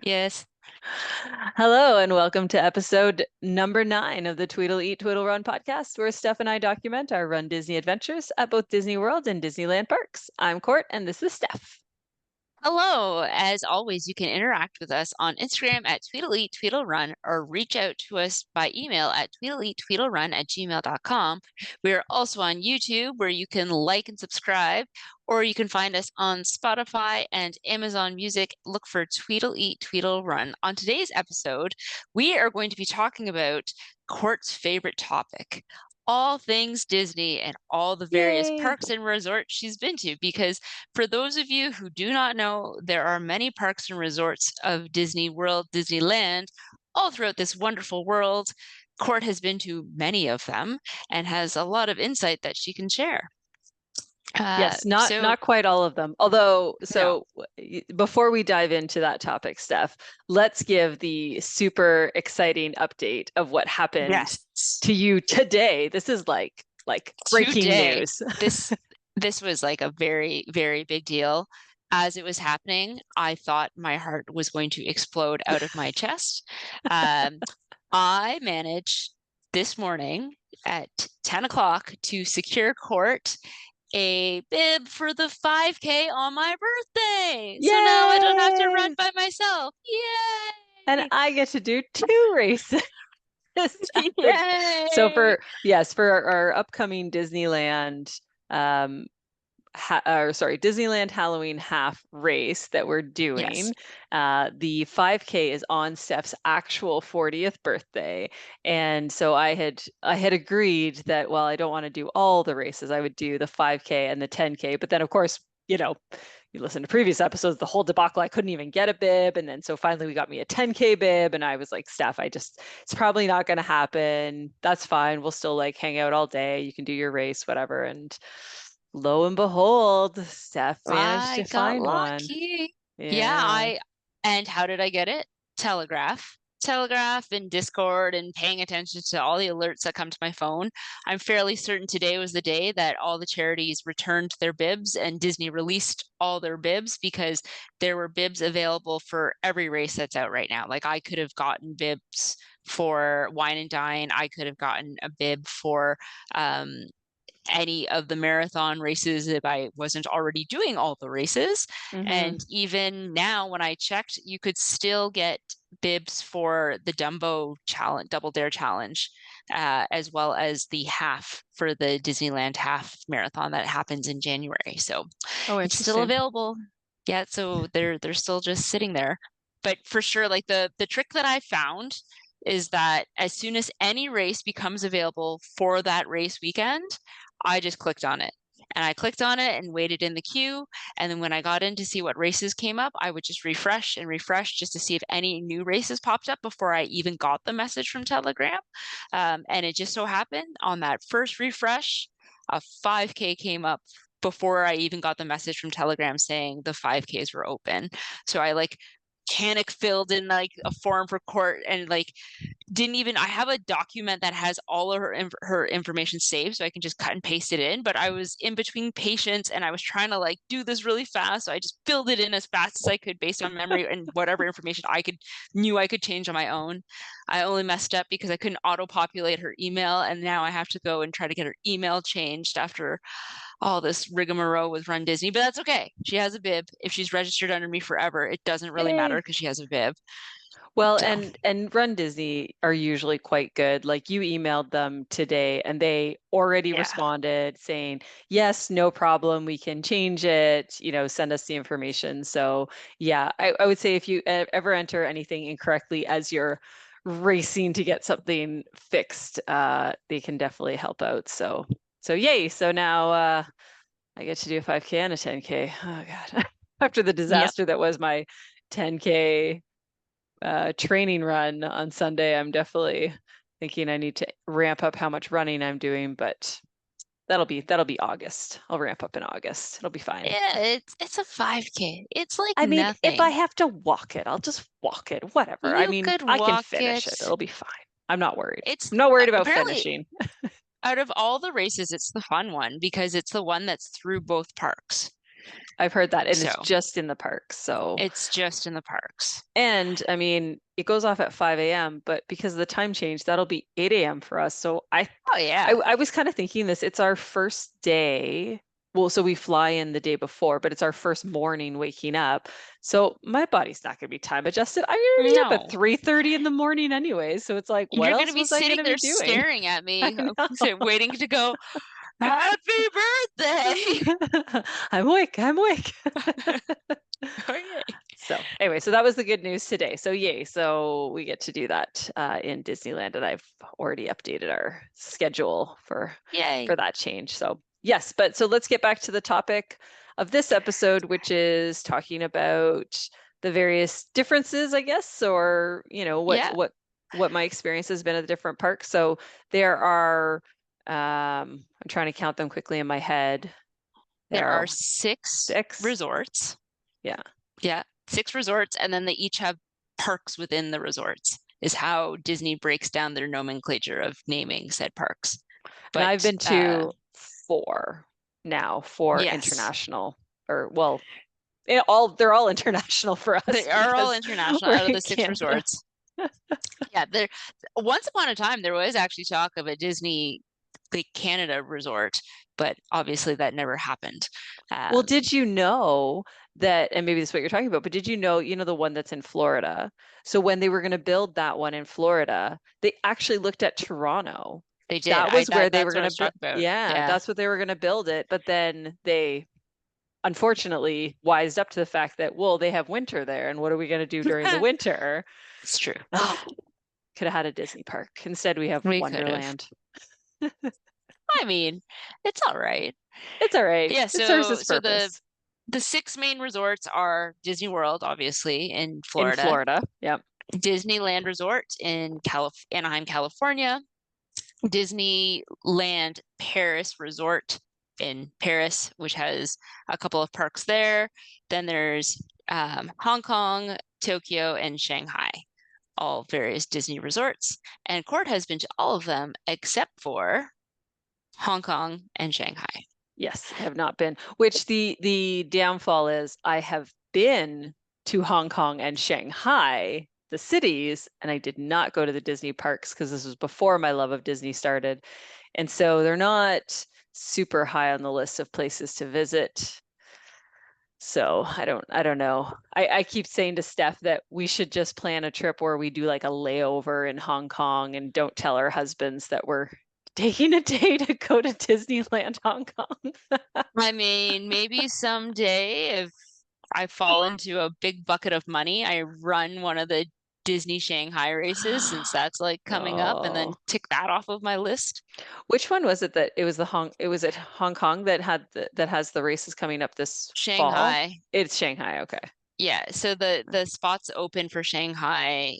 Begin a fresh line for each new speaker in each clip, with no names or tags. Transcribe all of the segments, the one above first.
Yes.
Hello, and welcome to episode number 9 of the Tweedle Eat Tweedle Run podcast, where Steph and I document our Run Disney adventures at both Disney World and Disneyland parks. I'm Court, and this is Steph.
Hello. As always, you can interact with us on Instagram at tweedletweedlerun or reach out to us by email at tweedletweedlerun@gmail.com. We are also on YouTube where you can like and subscribe, or you can find us on Spotify and Amazon Music. Look for Tweedle Eat Tweedle Run. On today's episode, we are going to be talking about Court's favorite topic, all things Disney and all the various
Yay!
parks and resorts she's been to. Because for those of you who do not know, there are many parks and resorts of Disney World, Disneyland, all throughout this wonderful world. Court has been to many of them and has a lot of insight that she can share. Uh,
Yes, not
so
not quite all of them. Although,
no,
before we dive into that topic, Steph, let's give the super exciting update of what happened
yes,
to you today. This is like breaking
today
news.
this this was like a very, very big deal. As it was happening, I thought my heart was going to explode out of my chest. Um, I managed this morning at 10 o'clock to secure Court a bib for the 5K on my birthday. So now I don't have to run
Yay!
by myself.
And
Yay!
I get to do 2 races this Saturday. So
Yay!
for our upcoming Disneyland um Disneyland Halloween half race that we're
Yes.
doing. The 5K is on Steph's actual 40th birthday. And so I had agreed that while I don't want to do all the races, I would do the 5K and the 10K. But then of course, you listen to previous episodes, the whole debacle, I couldn't even get a bib. And then so finally we got me a 10K bib. And I was like, Steph, it's probably not going to happen. That's fine. We'll still like hang out all day. You can do your race, whatever. And lo and behold, Steph managed to
I got
find one.
lucky. Yeah,
Yeah.
and how did I get it? Telegraph. Telegraph and Discord and paying attention to all the alerts that come to my phone. I'm fairly certain today was the day that all the charities returned their bibs and Disney released all their bibs because there were bibs available for every race that's out right now. Like I could have gotten bibs for Wine and Dine. I could have gotten a bib for um, any of the marathon races if I wasn't already doing all the races.
Hmm.
And even now, when I checked, you could still get bibs for the Dumbo challenge, Double Dare challenge, as well as the half for the Disneyland half marathon that happens in January. So
Oh,
it's still
interesting.
available. Yeah, so they're still just sitting there. But for sure, like the trick that I found is that as soon as any race becomes available for that race weekend, I just clicked on it. And I clicked on it and waited in the queue. And then when I got in to see what races came up, I would just refresh and refresh just to see if any new races popped up before I even got the message from Telegram. And it just so happened on that first refresh, a 5K came up before I even got the message from Telegram saying the 5Ks were open. So I like panic filled in like a form for Court and like didn't even I have a document that has all of her information saved so I can just cut and paste it in, but I was in between patients and I was trying to like do this really fast, so I just filled it in as fast as I could based on memory and whatever information I could change on my own. I only messed up because I couldn't auto populate her email, and now I have to go and try to get her email changed after all this rigmarole with Run Disney, but that's okay. She has a bib. If she's registered under me forever, it doesn't really matter
Yay.
because she has a bib.
Well,
So
and Run Disney are usually quite good. Like you emailed them today and they already
yeah.
responded saying, "Yes, no problem. We can change it, send us the information." So, yeah, I would say if you ever enter anything incorrectly as you're racing to get something fixed, they can definitely help out. So yay. So now I get to do a 5K and a 10K. Oh God. After the
Yep.
disaster that was my 10K training run on Sunday, I'm definitely thinking I need to ramp up how much running I'm doing, but that'll be August. I'll ramp up in August. It'll be fine.
Yeah, it's a 5K. It's like
I mean, if I
nothing.
have to walk it, I'll just walk it, whatever. I
You
mean,
could
I can
walk
finish it.
it.
It'll be fine. I'm not worried.
It's
I'm not worried about
apparently
finishing.
out of all the races, it's the fun one because it's the one that's through both parks.
I've heard that, and it's
So
just in the parks. So,
it's just in the parks.
and I mean, it goes off at 5 a.m., but because of the time change, that'll be 8 a.m. for us. So
Oh
I,
yeah.
I was kind of thinking this, it's our first day. Well, so we fly in the day before, but it's our first morning waking up. So my body's not going to be time adjusted. I'm going to be up at
No.
3:30 in the morning anyway. So it's like, what
You're going
else
to be
was I going
sitting
to
there
be doing?
staring at
I
me,
know.
waiting to go, Happy birthday.
I'm awake. I'm awake.
Okay.
So anyway, so that was the good news today. So yay. So we get to do that in Disneyland, and I've already updated our schedule for
Yay.
that change. So yes, but so let's get back to the topic of this episode, which is talking about the various differences, I guess, or
Yeah.
what my experience has been at the different parks. So there are I'm trying to count them quickly in my head. There
There
are
are six
6.
resorts.
Yeah.
Yeah. Six resorts, and then they each have parks within the resorts, is how Disney breaks down their nomenclature of naming said parks.
And I've
But
been to 4 now for
yes,
international, or well, they're all international for us
they are all
because
international
we're
out of
in
the six
Canada.
resorts. Yeah, there once upon a time there was actually talk of a Disney like Canada resort, but obviously that never happened.
Well,
Um,
did you know that, and maybe this is what you're talking about, but did you know, the one that's in Florida? So when they were going to build that one in Florida, they actually looked at Toronto.
they did.
That
I
was where
that
they were
that's what
going
I
to
was
build.
talking about.
Yeah,
Yeah.
that's what they were going to build it. But then they unfortunately wised up to the fact that, well, they have winter there, and what are we going to do during the winter?
It's true.
Oh, could have had a Disney park. Instead, we have
We could have.
Wonderland.
I mean, it's all right.
It's all right.
Yeah,
It serves
so
its
so the
purpose.
the six main resorts are Disney World, obviously, in
In
Florida,
Florida. Yep.
Disneyland Resort in Anaheim, California, Disneyland Paris Resort in Paris, which has a couple of parks there. Then there's Hong Kong, Tokyo, and Shanghai, all various Disney resorts. And Court has been to all of them except for Hong Kong and Shanghai.
Yes, I have not been. Which the downfall is I have been to Hong Kong and Shanghai, the cities, and I did not go to the Disney parks because this was before my love of Disney started. And so they're not super high on the list of places to visit. So I don't know. I keep saying to Steph that we should just plan a trip where we do like a layover in Hong Kong and don't tell our husbands that we're taking a day to go to Disneyland Hong Kong.
I mean, maybe someday if I fall into a big bucket of money, I run one of the Disney Shanghai races since that's like coming up and then
No.
tick that off of my list.
Which one was it that it was at Hong Kong that that has the races coming up this fall?
Shanghai.
It's Shanghai, okay.
Yeah, so the spots open for Shanghai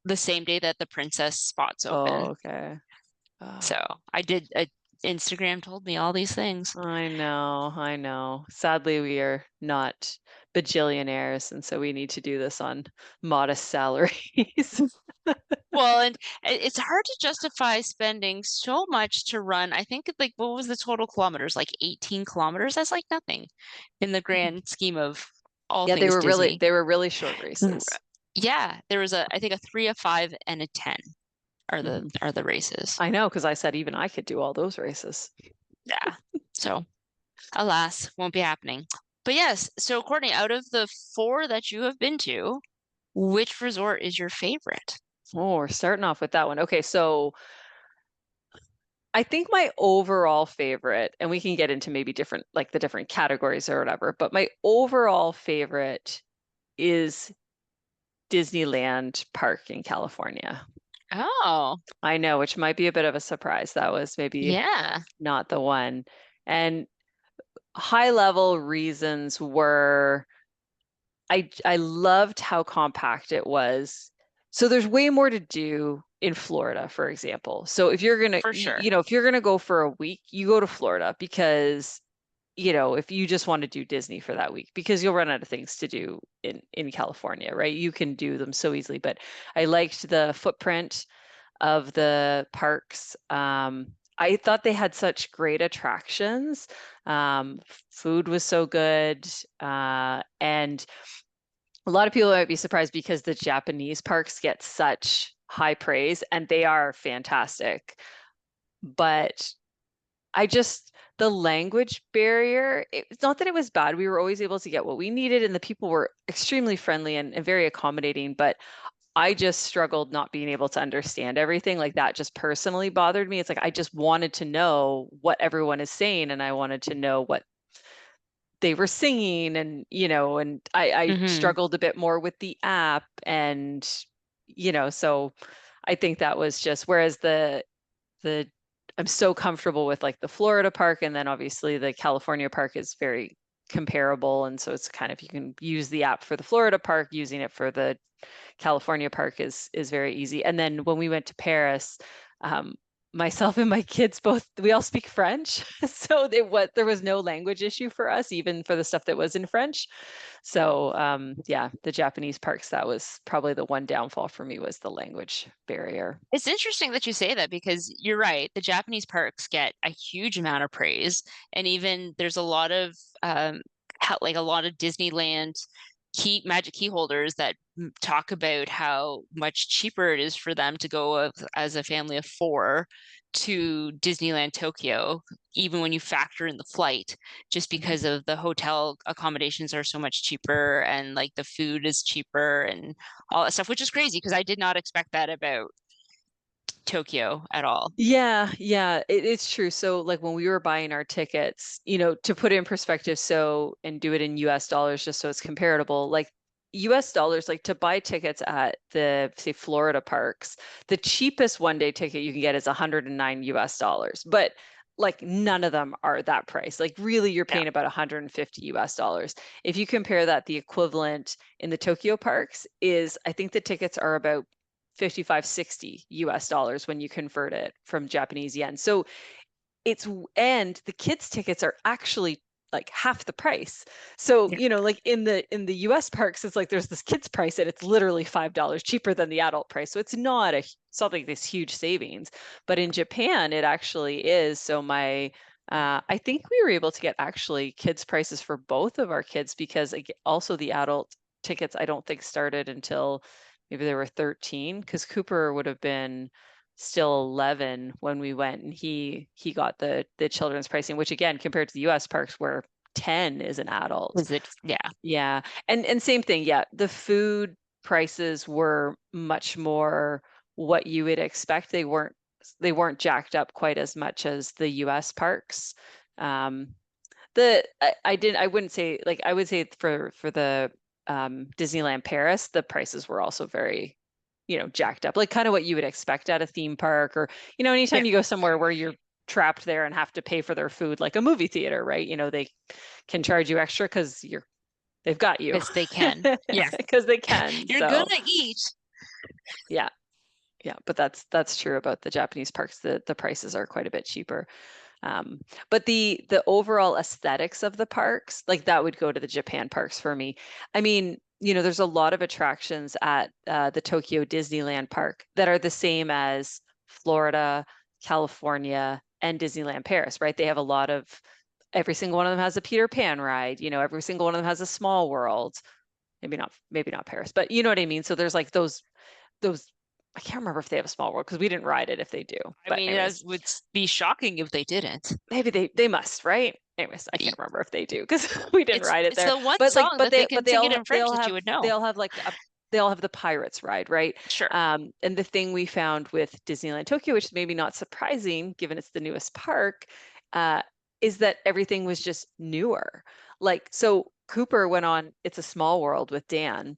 the same day that the Princess spots
Oh,
open.
okay. Oh,
So I did Instagram told me all these things.
I know, I know. Sadly, we are not bajillionaires, and so we need to do this on modest salaries.
Well, and it's hard to justify spending so much to run. I think like what was the total kilometers? Like 18 kilometers? That's like nothing in the grand scheme of all
Yeah,
things Disney.
they were really short
R-
races.
Yeah, there was I think a 3, a 5, and a 10 are the
Mhm.
races.
I know, because I said even I could do all those races.
Yeah. So alas, won't be happening. But yes, so Courtney, out of the four that you have been to, which resort is your favorite?
Oh, we're starting off with that one. Okay, so I think my overall favorite, and we can get into maybe different, like the different categories or whatever, but my overall favorite is Disneyland Park in California.
Oh,
I know, which might be a bit of a surprise. That was maybe
yeah,
not the one. And high level reasons were I loved how compact it was. So there's way more to do in Florida, for example. So if you're gonna,
for sure.
if you're gonna go for a week, you go to Florida because, if you just want to do Disney for that week, because you'll run out of things to do in California, right? You can do them so easily. But I liked the footprint of the parks. I thought they had such great attractions. Food was so good. And a lot of people might be surprised because the Japanese parks get such high praise and they are fantastic. But the language barrier, it's not that it was bad. We were always able to get what we needed, and the people were extremely friendly and very accommodating. But I just struggled not being able to understand everything. Like that just personally bothered me. It's like I just wanted to know what everyone is saying, and I wanted to know what they were singing, and and I
Hmm.
struggled a bit more with the app, and so I think that was just, whereas the I'm so comfortable with like the Florida park, and then obviously the California park is very comparable, and so it's kind of, you can use the app for the Florida park, using it for the California park is very easy. And then when we went to Paris, um, myself and my kids both, we all speak French, so there was no language issue for us, even for the stuff that was in French. So yeah, the Japanese parks, that was probably the one downfall for me, was the language barrier.
It's interesting that you say that because you're right. The Japanese parks get a huge amount of praise, and even there's a lot of like a lot of Disneyland magic key holders that talk about how much cheaper it is for them to go as a family of four to Disneyland Tokyo, even when you factor in the flight, just because of the hotel accommodations are so much cheaper and like the food is cheaper and all that stuff, which is crazy because I did not expect that about Tokyo at all.
Yeah, yeah, it's true. So like when we were buying our tickets, to put it in perspective, so, and do it in US dollars just so it's comparable, like US dollars, like to buy tickets at the, say, Florida parks, the cheapest one day ticket you can get is 109 US dollars. But like none of them are that price. Like really you're
Yeah.
paying about 150 US dollars. If you compare that, the equivalent in the Tokyo parks is, I think the tickets are about 55, 60 US dollars when you convert it from Japanese yen. So and the kids tickets are actually like half the price. So,
Yeah.
like in the US parks, it's like there's this kids price and it's literally $5 cheaper than the adult price. So it's not like this huge savings. But in Japan, it actually is. So I think we were able to get actually kids prices for both of our kids, because also the adult tickets I don't think started until maybe they were 13, because Cooper would have been still 11 when we went, and he got the children's pricing, which again, compared to the US parks where 10 is an adult.
Is it? Yeah.
Yeah. And same thing, yeah, the food prices were much more what you would expect. They weren't jacked up quite as much as the US parks. I wouldn't say, like, I would say for the Disneyland Paris, the prices were also very, jacked up, like kind of what you would expect at a theme park, or,
Yeah.
anytime you go somewhere where you're trapped there and have to pay for their food, like a movie theater, right? They can charge you extra because they've got you,
Because they can. Yeah.
because they can.
You're gonna
So
eat.
yeah, yeah, but that's true about the Japanese parks. The prices are quite a bit cheaper. Um, but the overall aesthetics of the parks, like that would go to the Japan parks for me. I mean, there's a lot of attractions at the Tokyo Disneyland Park that are the same as Florida, California, and Disneyland Paris, right? They have a lot of, every single one of them has a Peter Pan ride, every single one of them has a Small World. Maybe not Paris, but you know what I mean? So there's like those, I can't remember if they have a Small World because we didn't ride it if they do.
I
But
mean, it
anyways,
would be shocking if they didn't.
maybe they must, right? Anyways, I can't remember if they do because we didn't
It's
ride it
it's
there.
the one
But like,
song that they
but
can sing it in
they
French
all
that you
have
would know.
they all have the Pirates ride, right?
Sure.
And the thing we found with Disneyland Tokyo, which is maybe not surprising given it's the newest park, uh, is that everything was just newer. Like, so Cooper went on It's a Small World with Dan,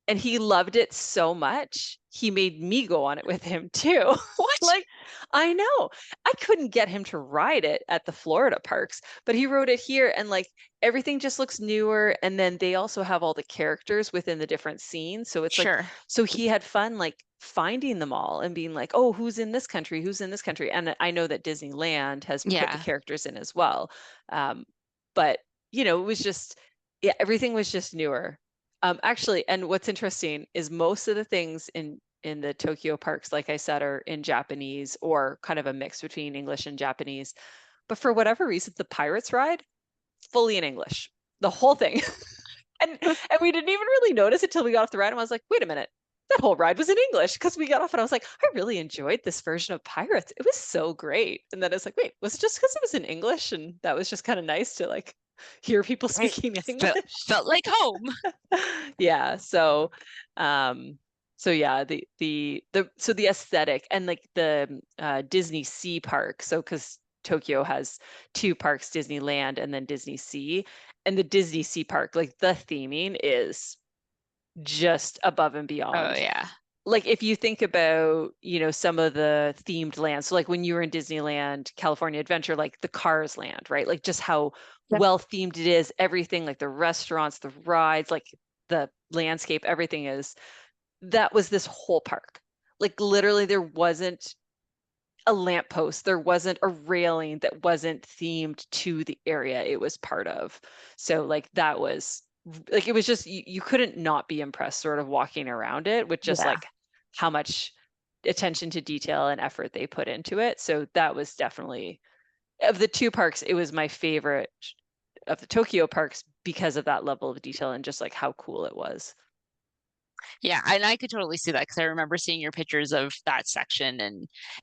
and he loved it so much he made me go on it with him too.
What?
Like, I know I couldn't get him to ride it at the Florida parks, but he rode it here, and like everything just looks newer, and then they also have all the characters within the different scenes, so it's like,
Sure.
so he had fun like finding them all and being like, oh, who's in this country, who's in this country. And I know that Disneyland has put the
Yeah.
characters in as well. um, but it was just, yeah, everything was just newer. Actually, and what's interesting is most of the things in in the Tokyo parks, like I said, are in Japanese or kind of a mix between English and Japanese. But for whatever reason, the Pirates ride, fully in English, the whole thing. And we didn't even really notice it till we got off the ride. And I was like, wait a minute, that whole ride was in English because we got off and I was like, I really enjoyed this version of Pirates. It was so great. And then it's like, wait, was it just because it was in English? And that was just kind of nice to like hear people
Right.
speaking
Felt
English.
felt like home.
Yeah. Um, so yeah, so the aesthetic and like the Disney Sea Park. So because Tokyo has two parks, Disneyland and then Disney Sea. And the Disney Sea Park, like the theming is just above and
Oh
beyond.
yeah.
Like if you think about, some of the themed lands, so like when you were in Disneyland, California Adventure, like the Cars land, right? Like just how
Yep.
well themed it is, everything, like the restaurants, the rides, like the landscape, everything is. That was this whole park. Like literally there wasn't a lamppost, there wasn't a railing that wasn't themed to the area it was part of. So like that was like it was just you couldn't not be impressed sort of walking around it with just
Yeah.
like how much attention to detail and effort they put into it. So that was definitely of the two parks, it was my favorite of the Tokyo parks because of that level of detail and just like how cool it was.
Yeah, and I could totally see that because I remember seeing your pictures of that section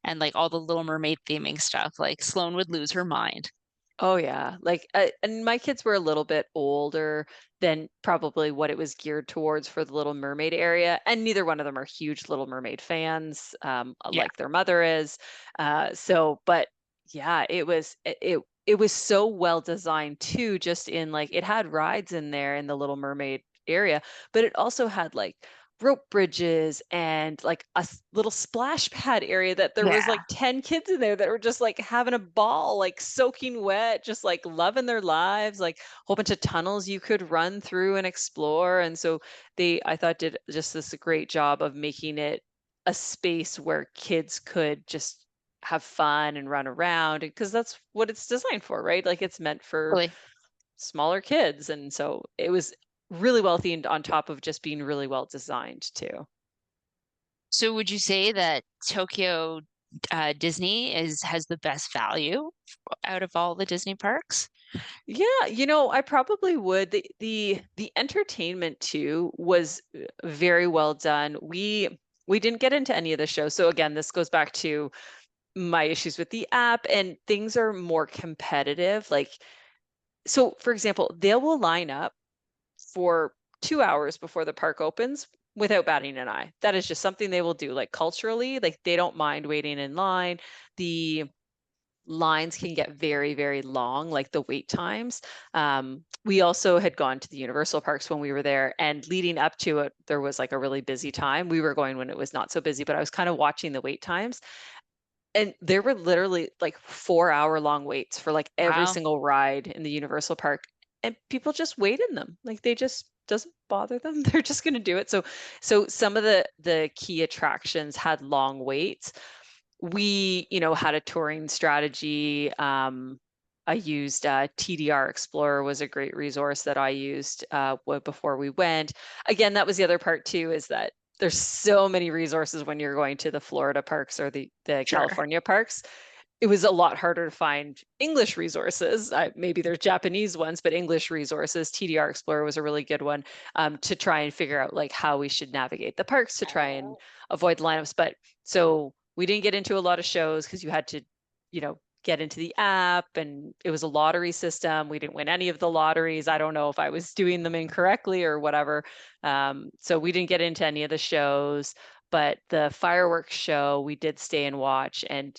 and like all the Little Mermaid theming stuff. Like Sloane would lose her mind.
Oh yeah, like and my kids were a little bit older than probably what it was geared towards for the Little Mermaid area, and neither one of them are huge Little Mermaid fans,
Yeah.
like their mother is. But yeah, it was so well designed too. Just in like it had rides in there in the Little Mermaid area, but it also had like rope bridges and like a little splash pad area that there was like
Yeah.
10 kids in there that were just like having a ball, like soaking wet, just like loving their lives, like a whole bunch of tunnels you could run through and explore. And so I thought, did just this great job of making it a space where kids could just have fun and run around because that's what it's designed for, right? Like it's meant for
Really.
smaller kids. And so it was really well themed on top of just being really well designed too.
So would you say that Tokyo Disney is has the best value out of all the Disney parks?
Yeah, I probably would. The entertainment too was very well done. We didn't get into any of the shows. So again, this goes back to my issues with the app and things are more competitive. Like so for example, they will line up for 2 hours before the park opens without batting an eye. That is just something they will do. Like culturally, like they don't mind waiting in line. The lines can get very, very long, like the wait times. We also had gone to the Universal parks when we were there, and leading up to it, there was like a really busy time. We were going when it was not so busy, but I was kind of watching the wait times. And there were literally like 4 hour long waits for like every
Wow.
single ride in the Universal Park. And people just wait in them. Like they just doesn't bother them. They're just going to do it. So some of the key attractions had long waits. We, had a touring strategy. I used TDR Explorer was a great resource that I used before we went. Again, that was the other part too, is that there's so many resources when you're going to the Florida parks or the
Sure.
California parks. It was a lot harder to find English resources. Maybe there's Japanese ones, but English resources. TDR Explorer was a really good one to try and figure out like how we should navigate the parks to try and avoid lineups. But so we didn't get into a lot of shows because you had to, get into the app and it was a lottery system. We didn't win any of the lotteries. I don't know if I was doing them incorrectly or whatever. So we didn't get into any of the shows, but the fireworks show we did stay and watch, and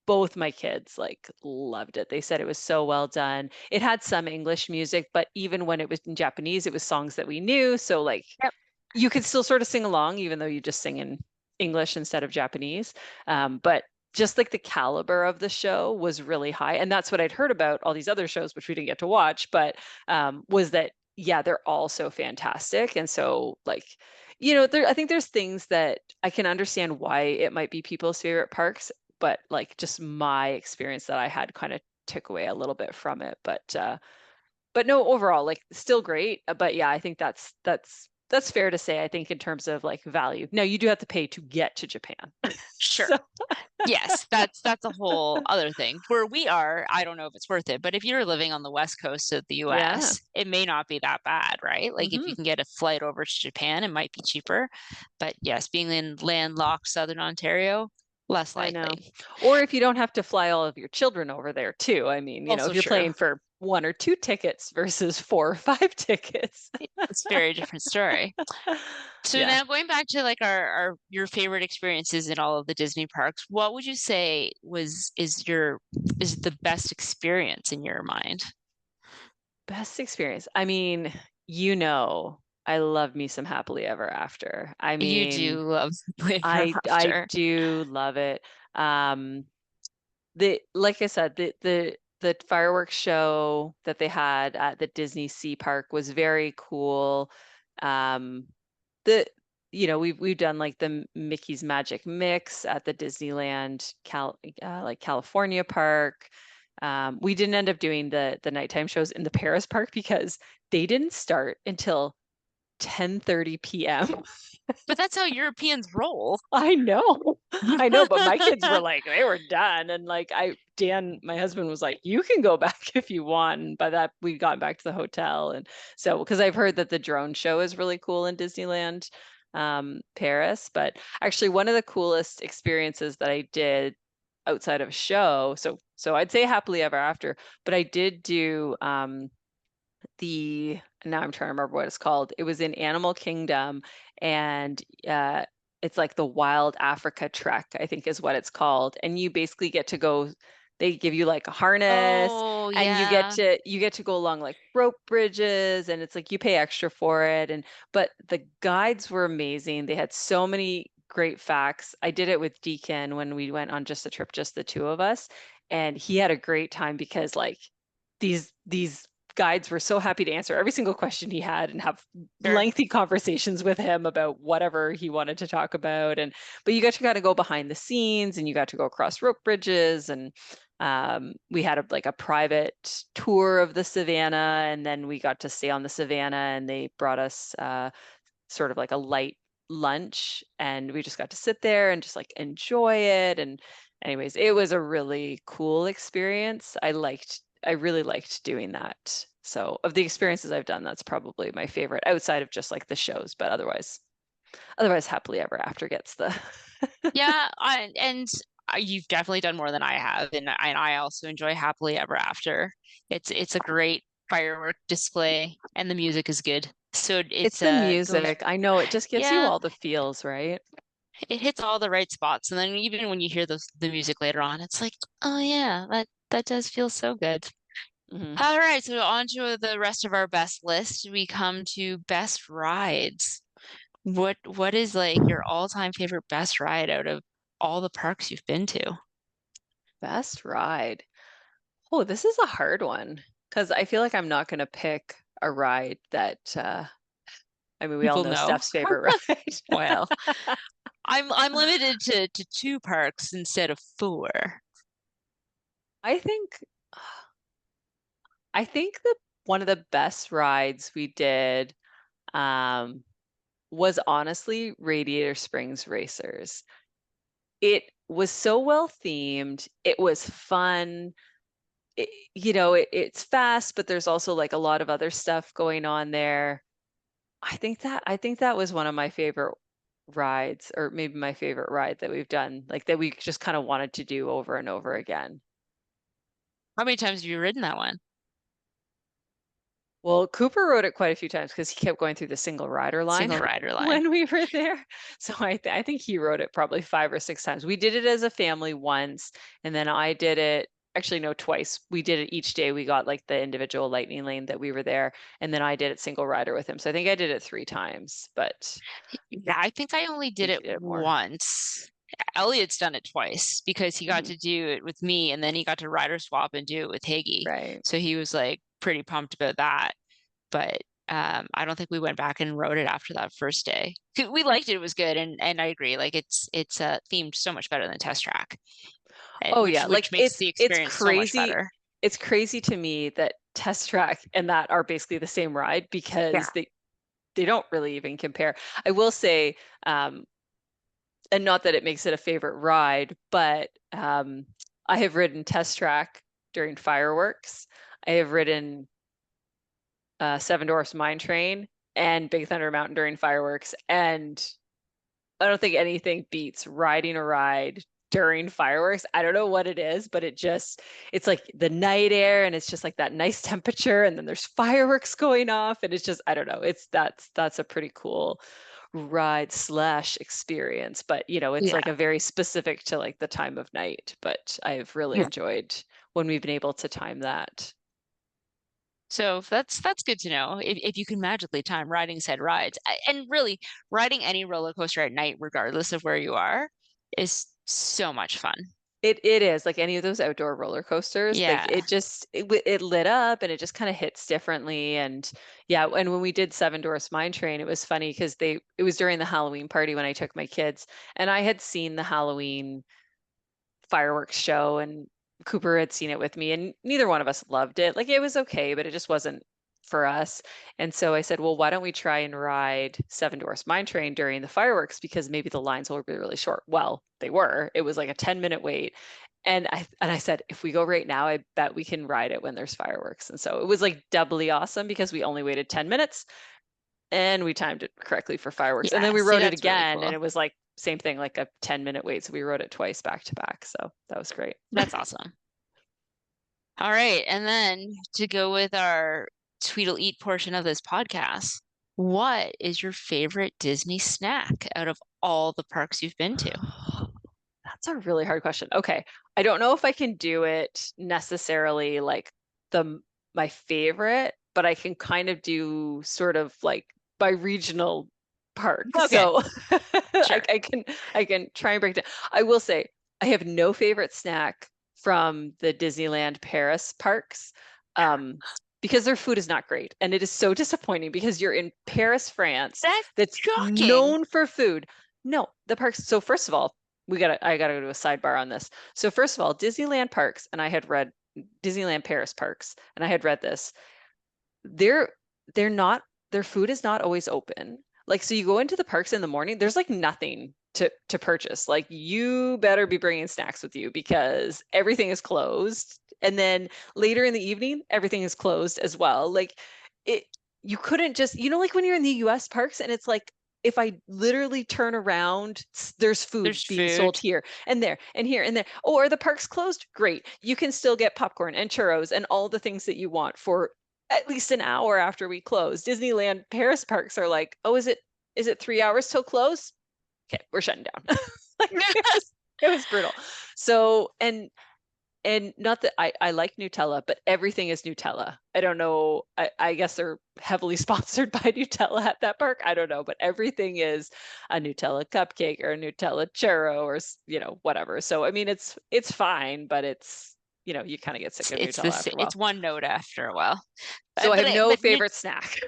both my kids like loved it. They said it was so well done. It had some English music, but even when it was in Japanese, it was songs that we knew. So like
Yep.
you could still sort of sing along, even though you just sing in English instead of Japanese. But just like the caliber of the show was really high. And that's what I'd heard about all these other shows, which we didn't get to watch, but was that, yeah, they're all so fantastic. And so, like, I think there's things that I can understand why it might be people's favorite parks, but like just my experience that I had kind of took away a little bit from it. But no, overall, like still great. But yeah, I think that's that's fair to say, I think, in terms of like value. Now you do have to pay to get to Japan.
Sure.
So
Yes, that's a whole other thing. Where we are, I don't know if it's worth it, but if you're living on the west coast of the
yeah.
US, it may not be that bad, right? Like if
Hmm.
you can get a flight over to Japan, it might be cheaper. But yes, being in landlocked Southern Ontario, less
I know.
likely.
Or if you don't have to fly all of your children over there too. I mean,
Also
if you're
true.
playing for 1 or 2 tickets versus 4 or 5 tickets.
It's a very different story. So
Yeah.
now going back to like our your favorite experiences in all of the Disney parks, what would you say is the best experience in your mind?
Best experience. I mean, I love me some happily ever after. I
You do
mean,
love Live
I
After.
do love it. Um, the like I said, the fireworks show that they had at the Disney Sea Park was very cool. Um, the we've done like the Mickey's Magic Mix at the Disneyland like California park. We didn't end up doing the nighttime shows in the Paris park because they didn't start until 10:30 p.m.
But that's how Europeans roll.
I know. I know, but my kids were like, they were done. And like Dan, my husband was like, you can go back if you want. And by that, we got back to the hotel. And so, because I've heard that the drone show is really cool in Disneyland, Paris. But actually, one of the coolest experiences that I did outside of a show, so I'd say happily ever after, but I did do the now I'm trying to remember what it's called. It was in Animal Kingdom, and it's like the Wild Africa Trek, I think is what it's called. And you basically get to go. They give you like a harness,
Oh,
and
yeah.
you get to go along like rope bridges, and it's like you pay extra for it. And but the guides were amazing. They had so many great facts. I did it with Deacon when we went on just a trip, just the two of us, and he had a great time because like these guides were so happy to answer every single question he had and have
Sure.
lengthy conversations with him about whatever he wanted to talk about. And but you got to kind of go behind the scenes, and you got to go across rope bridges, and we had like a private tour of the savannah, and then we got to stay on the savannah, and they brought us sort of like a light lunch, and we just got to sit there and just like enjoy it. And anyways, it was a really cool experience. I really liked doing that. So of the experiences I've done, that's probably my favorite outside of just like the shows, but otherwise happily ever after gets the
Yeah, you've definitely done more than I have, and I also enjoy Happily Ever After. It's a great firework display, and the music is good. So
it's
it's
the
goes
music. I know it just gives you
yeah,
all the feels, right?
it hits all the right spots, and then even when you hear the music later on, it's like, oh yeah, that does feel so good.
Hmm.
All right, so on to the rest of our best list. We come to best rides. What is like your all-time favorite best ride out of all the parks you've been to?
Best ride. Oh, this is a hard one because I feel like I'm not going to pick a ride that I mean, we all
People
know
know.
Steph's favorite ride.
Well, I'm limited to two parks instead of four.
I think I think that one of the best rides we did um, was honestly Radiator Springs Racers. It was so well themed. It was fun. It's fast, but there's also like a lot of other stuff going on there. I think that was one of my favorite rides, or maybe my favorite ride that we've done, like that we just kind of wanted to do over and over again.
How many times have you ridden that one?
Well, Cooper rode it quite a few times because he kept going through the single rider line
Single rider line.
when we were there. So I think he rode it probably 5 or 6 times. We did it as a family once, and then I did it actually no twice. We did it each day. We got like the individual lightning lane that we were there, and then I did it single rider with him. So I think I did it 3 times, but
Yeah, I think I only
I
did
think
it
he did it more.
once. Elliot's done it twice because he got
Mhm.
to do it with me and then he got to rider swap and do it with Higgy.
Right.
So he was like pretty pumped about that. But I don't think we went back and rode it after that first day. We liked it, it was good, and I agree. Like it's themed so much better than Test Track,
Oh
which
yeah, like
which makes the
it's
experience so much
crazy.
better.
It's crazy to me that Test Track and that are basically the same ride
Yeah.
because they don't really even compare. I will say, and not that it makes it a favorite ride, but I have ridden Test Track during fireworks. I have ridden Seven Dwarfs Mine Train and Big Thunder Mountain during fireworks, and I don't think anything beats riding a ride during fireworks. I don't know what it is, but it's like the night air and it's just like that nice temperature and then there's fireworks going off and it's just, I don't know. That's a pretty cool ride slash experience, but it's like
Yeah.
a very specific to like the time of night, but I've really enjoyed when we've been able to time that.
So that's good to know. If you can magically time riding said rides, and really riding any roller coaster at night, regardless of where you are, is so much fun.
It is like any of those outdoor roller coasters, like
Yeah.
it lit up and it just kind of hits differently. And yeah, and when we did Seven Dwarfs Mine Train, it was funny because it was during the Halloween party when I took my kids, and I had seen the Halloween fireworks show and Cooper had seen it with me and neither one of us loved it. Like it was okay, but it just wasn't for us. And so I said, well, why don't we try and ride Seven Dwarfs Mine Train during the fireworks because maybe the lines will be really short. Well, they were. It was like a 10-minute wait. And I said, if we go right now, I bet we can ride it when there's fireworks. And so it was like doubly awesome because we only waited 10 minutes and we timed it correctly for fireworks. And then
Yeah.
we
See,
rode it
that's really
again and
cool.
it was like same thing, like a 10-minute wait. So we rode it twice back to back. So that was great.
That's awesome. All right. And then to go with our Tweedle Eat portion of this podcast, what is your favorite Disney snack out of all the parks you've been to?
That's a really hard question. Okay. I don't know if I can do it necessarily like the my favorite, but I can kind of do sort of like by regional park.
Okay,
So I,
sure.
I can try and break down. I will say I have no favorite snack from the Disneyland Paris parks. Um, because their food is not great. And it is so disappointing because you're in Paris, France,
That's
that's
shocking.
known for food. No, the parks. So first of all, I gotta go to a sidebar on this. So first of all, Disneyland parks, and I had read Disneyland Paris parks, and I had read this. They're they're not their food is not always open. Like so you go into the parks in the morning, there's like nothing to purchase. Like you better be bringing snacks with you because everything is closed. And then later in the evening, everything is closed as well. Like it you couldn't just, like when you're in the US parks and it's like if I literally turn around, there's food
There's
being sold
food.
here and there and here and there. Or the park's closed. Great. You can still get popcorn and churros and all the things that you want for at least an hour after we close. Disneyland Paris parks are like, oh, is it 3 hours till close? Okay, we're shutting down. Like it was brutal. So and not that I like Nutella, but everything is Nutella. I don't know. I guess they're heavily sponsored by Nutella at that park. I don't know, but everything is a Nutella cupcake or a Nutella churro or whatever. So I mean, it's fine, but it's you kind of get sick of Nutella after a while.
It's one note after a while.
So I have no
But
favorite snack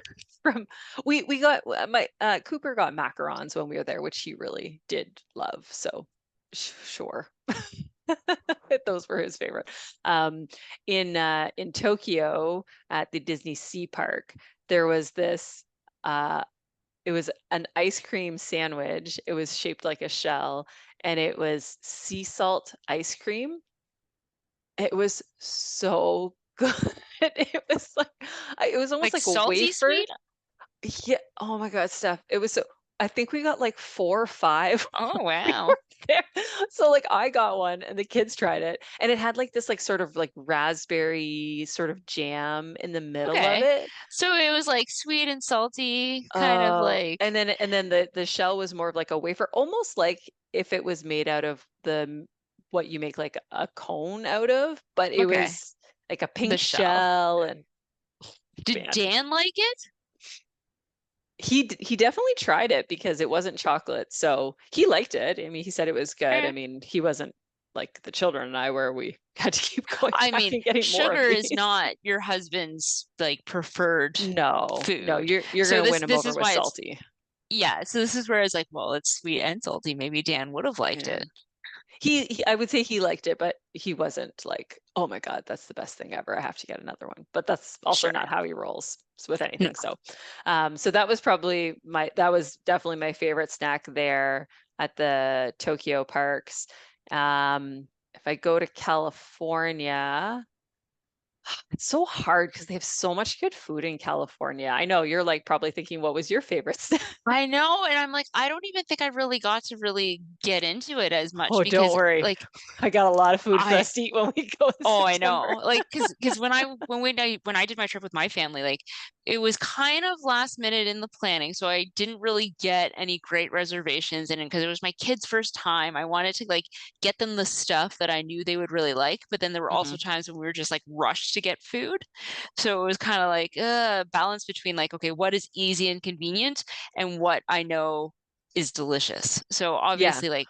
from we got my Cooper got macarons when we were there, which he really did love. So sure. Those were his favorite. In Tokyo at the Disney Sea Park, there was this it was an ice cream sandwich. It was shaped like a shell and it was sea salt ice cream. It was so good. It was almost
like
like a
salty
wafer.
sweet?
Yeah. Oh my God, Steph. It was so, I think we got like 4 or 5
Oh,
when we
wow.
were there. So like I got one and the kids tried it and it had like this like sort of like raspberry sort of jam in the middle of
Okay.
it.
So it was like sweet and salty, kind of
Oh,
like,
and then the shell was more of like a wafer, almost like if it was made out of what you make like a cone out of, but it
okay,
was like a
the
pink
shell.
shell and
Did
man,
Dan like it?
he definitely tried it because it wasn't chocolate, so he liked it. I mean, he said it was good. I
Eh.
mean, he wasn't like the children and I where we had to keep going
I
back
mean,
and getting more of
sugar is
these.
not your husband's like preferred
No, no,
food.
you're
So
gonna win him
this
over
is
with
why it's
salty.
yeah, so this is where it's like, well, it's sweet and salty. Maybe Dan would have liked
Yeah.
it.
I would say he liked it, but he wasn't like, oh my God, that's the best thing ever. I have to get another one. But that's also
Sure.
not how he rolls with
No.
anything. So, so that was probably that was definitely my favorite snack there at the Tokyo parks. If I go to California, it's so hard because they have so much good food in California. I know you're like probably thinking, what was your favorite snack?
I know, and I'm like, I don't even think I really got to really get into it as much
Oh, don't
because
worry.
like
I got a lot of food for
I
us to eat when we go in
Oh, I
September.
know. Like, cause when I did my trip with my family, like it was kind of last minute in the planning, so I didn't really get any great reservations in it because it was my kids' first time. I wanted to like get them the stuff that I knew they would really like, but then there were also
Mhm.
times when we were just like rushed to get food. So it was kind of like balance between like, okay, what is easy and convenient and what I know is delicious. So
Yeah.
obviously like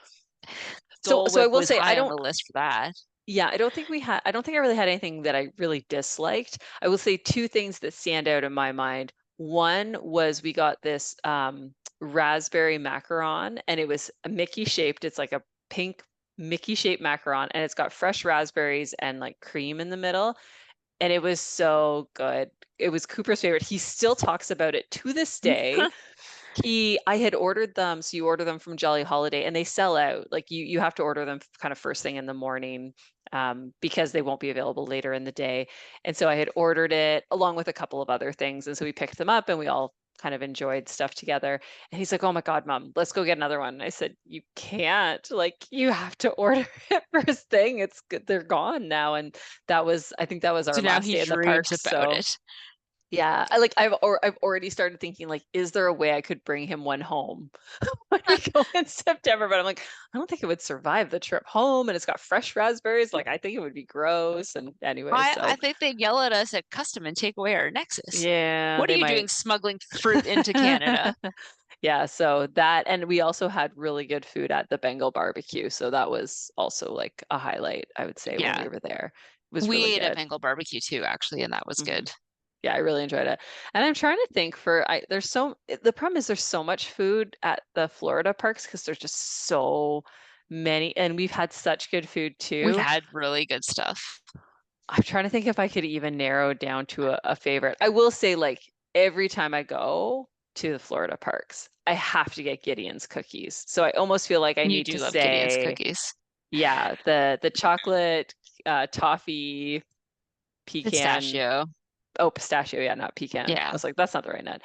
So
Dole
so I
Whip
will
was
say I
high on
don't
the list for that.
yeah, I don't think I really had anything that I really disliked. I will say two things that stand out in my mind. One was we got this raspberry macaron and it was a Mickey shaped. It's like a pink Mickey shaped macaron and it's got fresh raspberries and like cream in the middle. And it was so good. It was Cooper's favorite. He still talks about it to this day. I had ordered them, so you order them from Jolly Holiday and they sell out. Like you have to order them kind of first thing in the morning, because they won't be available later in the day. And so I had ordered it along with a couple of other things. And so we picked them up and we all kind of enjoyed stuff together. And he's like, "Oh my God, Mom, let's go get another one." And I said, "You can't. Like you have to order it first thing. It's good. They're gone now." And I think that was our
So now
last
he
day in the
dreams
parks.
about
So
it.
yeah, I've already started thinking like, is there a way I could bring him one home when we go in September? But I'm like, I don't think it would survive the trip home, and it's got fresh raspberries. Like, I think it would be gross. And anyway,
I
so
think they'd yell at us at custom and take away our Nexus.
yeah,
What are
they
you doing
might.
smuggling fruit into Canada?
Yeah, so that, and we also had really good food at the Bengal barbecue. So that was also like a highlight, I would say, when we
Yeah,
were there. It was
we
really
ate at
good.
Bengal barbecue too, actually, and that was
Mhm.
good.
Yeah, I really enjoyed it. And I'm trying to think the problem is there's so much food at the Florida parks because there's just so many, and we've had such good food
We've
too.
had really good stuff.
I'm trying to think if I could even narrow it down to a favorite. I will say like every time I go to the Florida parks, I have to get Gideon's cookies. So I almost feel like I
You
need to
do love Gideon's
say,
cookies.
yeah, the chocolate toffee pecan.
Pistachio.
Oh, pistachio, yeah, not pecan. I
Yeah,
was like, that's not the right nut.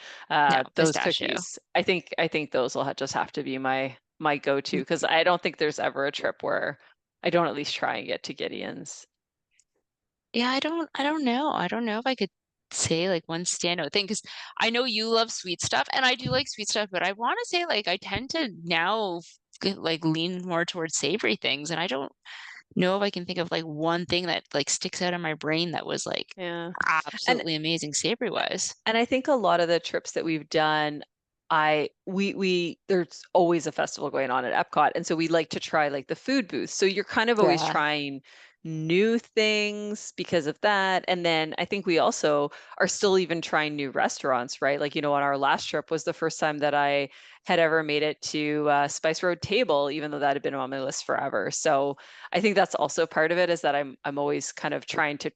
no,
Those
pistachio.
cookies. I think those will just have to be my go-to because I don't think there's ever a trip where I don't at least try and get to Gideon's.
Yeah, I don't know. I don't know if I could say like one standout thing because I know you love sweet stuff and I do like sweet stuff, but I want to say like I tend to now like lean more towards savory things and I don't know if I can think of like one thing that like sticks out in my brain that was like
Yeah. And
absolutely amazing savory wise.
and I think a lot of the trips that we've done, we there's always a festival going on at Epcot, and so we like to try like the food booths. So you're kind of always
Yeah.
trying new things because of that. And then I think we also are still even trying new restaurants, right? Like, on our last trip was the first time that I had ever made it to Spice Road Table, even though that had been on my list forever. So I think that's also part of it is that I'm always kind of trying to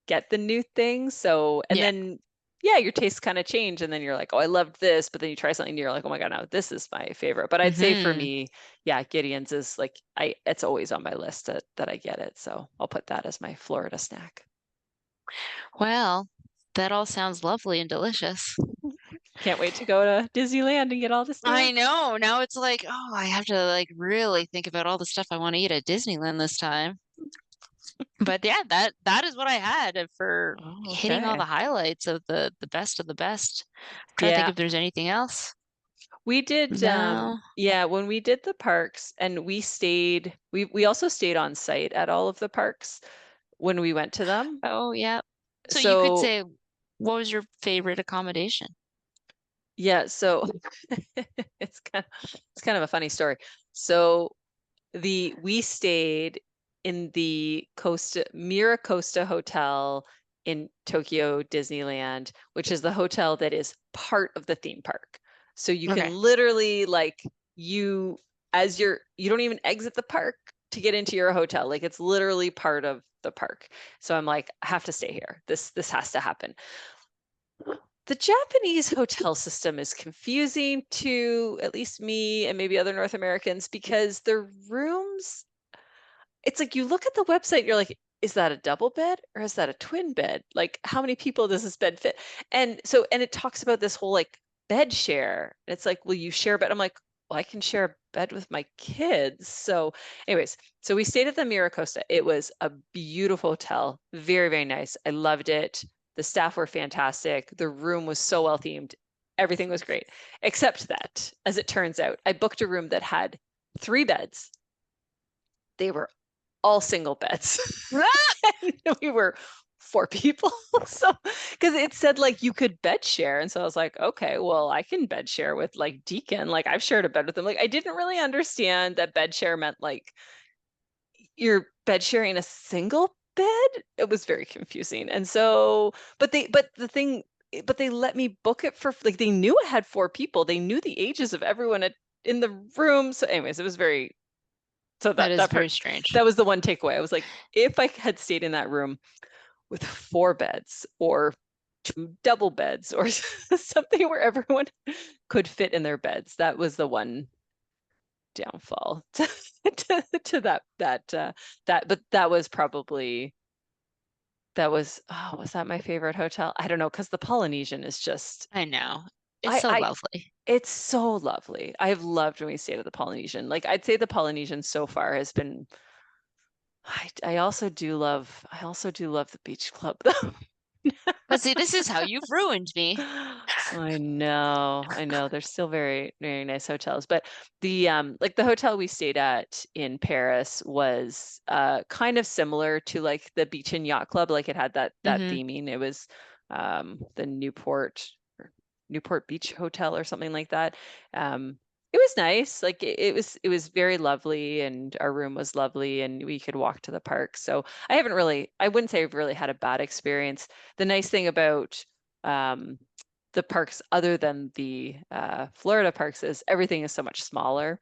get the new things. So, and
Yeah.
then yeah, your tastes kind of change and then you're like, "Oh, I loved this," but then you try something and you're like, "Oh my God, no, this is my favorite." But I'd say for
Hmm.
me, yeah, Gideon's is like it's always on my list that I get it. So, I'll put that as my Florida snack.
Well, that all sounds lovely and delicious.
Can't wait to go to Disneyland and get all the
I
snacks.
know. Now it's like, oh, I have to like really think about all the stuff I want to eat at Disneyland this time. But yeah, that is what I had for
Oh,
hitting all
okay.
the highlights of the best of the best. I'm trying to think
Yeah,
if there's anything else.
we did
No.
yeah, when we did the parks and we also stayed on site at all of the parks when we went to them.
Oh, yeah. So you could
So,
say, what was your favorite accommodation?
yeah, so it's kind of a funny story. So we stayed in the Miracosta Hotel in Tokyo Disneyland, which is the hotel that is part of the theme park. So you can
Okay.
literally like you as you don't even exit the park. to get into your hotel. Like it's literally part of the park. So I'm like, I have to stay here. This has to happen. The Japanese hotel system is confusing to at least me and maybe other North Americans because the rooms, it's like you look at the website, you're like, is that a double bed or is that a twin bed? Like, how many people does this bed fit? And so, and it talks about this whole like bed share. It's like, will you share a bed? I'm like, well, I can share a bed with my kids. So, anyways, so we stayed at the Miracosta. It was a beautiful hotel, very, very nice. I loved it. The staff were fantastic. The room was so well themed. Everything was great, except that, as it turns out, I booked a room that had 3 beds. They were all single beds. And we were 4 people. So, because it said like you could bed share. And so I was like, okay, well, I can bed share with like Deacon. Like I've shared a bed with him. Like I didn't really understand that bed share meant like you're bed sharing a single bed. It was very confusing. And so, but they let me book it for like they knew I had 4 people. They knew the ages of everyone in the room. So, anyways, it was very so
That
that
is
that part
very strange.
that was the one takeaway. I was like, if I had stayed in that room with 4 beds or 2 double beds or something where everyone could fit in their beds, that was the one downfall to that. But that was probably was that my favorite hotel? I don't know, because the Polynesian is just
I know. It's
I
so
I
lovely.
it's so lovely. I've loved when we stayed at the Polynesian. Like I'd say the Polynesian so far has been I I also do love the beach club though.
But see, this is how you've ruined me.
I know. They're still very, very nice hotels. But the like the hotel we stayed at in Paris was kind of similar to like the Beach and Yacht Club. Like it had that
Hmm.
theming. It was the Newport Beach Hotel or something like that. It was nice. Like it was very lovely and our room was lovely and we could walk to the park. So I wouldn't say I've really had a bad experience. The nice thing about um, the parks other than the Florida parks is everything is so much smaller.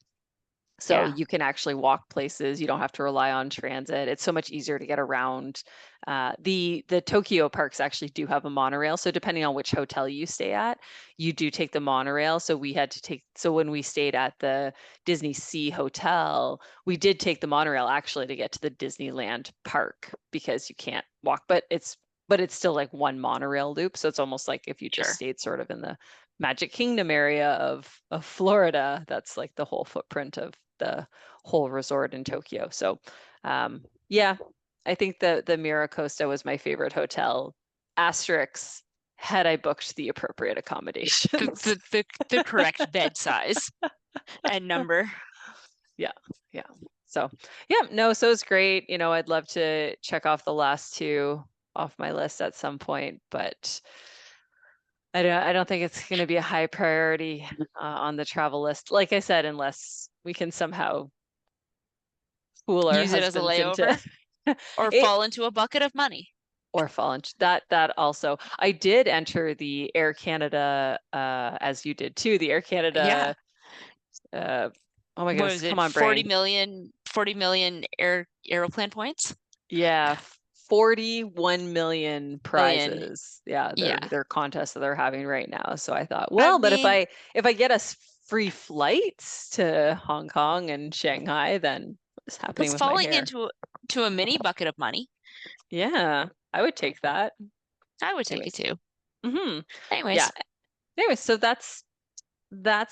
So
Yeah,
you can actually walk places. You don't have to rely on transit. It's so much easier to get around. The Tokyo parks actually do have a monorail. So depending on which hotel you stay at, you do take the monorail. So we had to take, so when we stayed at the Disney Sea Hotel, we did take the monorail actually to get to the Disneyland park because you can't walk, but it's still like one monorail loop. So it's almost like if you just
sure.
stayed sort of in the Magic Kingdom area of Florida, that's like the whole footprint of the whole resort in Tokyo. So, yeah, I think the Miracosta was my favorite hotel. Asterix, had I booked the appropriate
The
accommodations.
the the, the correct bed size and number.
Yeah, yeah. So, yeah, no, so it's great. I'd love to check off the last 2 off my list at some point, but I don't think it's going to be a high priority on the travel list. Like I said, unless we can somehow fool our
Use it as a
husbands into
layover or
it
fall into a bucket of money.
or fall into that also. I did enter the Air Canada as you did too, the Air
Yeah.
Canada uh oh my
What
goodness,
was
come
it?
on
40
brain.
million, 40 million aeroplan points?
Yeah, 41 million
Million.
prizes. Yeah,
Yeah.
their contests that they're having right now. So I thought,
I
well, but
mean,
if I get us free flights to Hong Kong and Shanghai, then what's happening
what's
with my
falling
hair?
into to a mini bucket of money?
Yeah, I would take that.
I would take it
Anyways.
too.
Yeah.
Anyways,
Anyways, so that's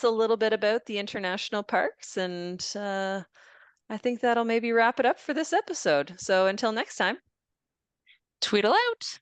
a little bit about the international parks, and I think that'll maybe wrap it up for this episode. So until next time.
tweedle out.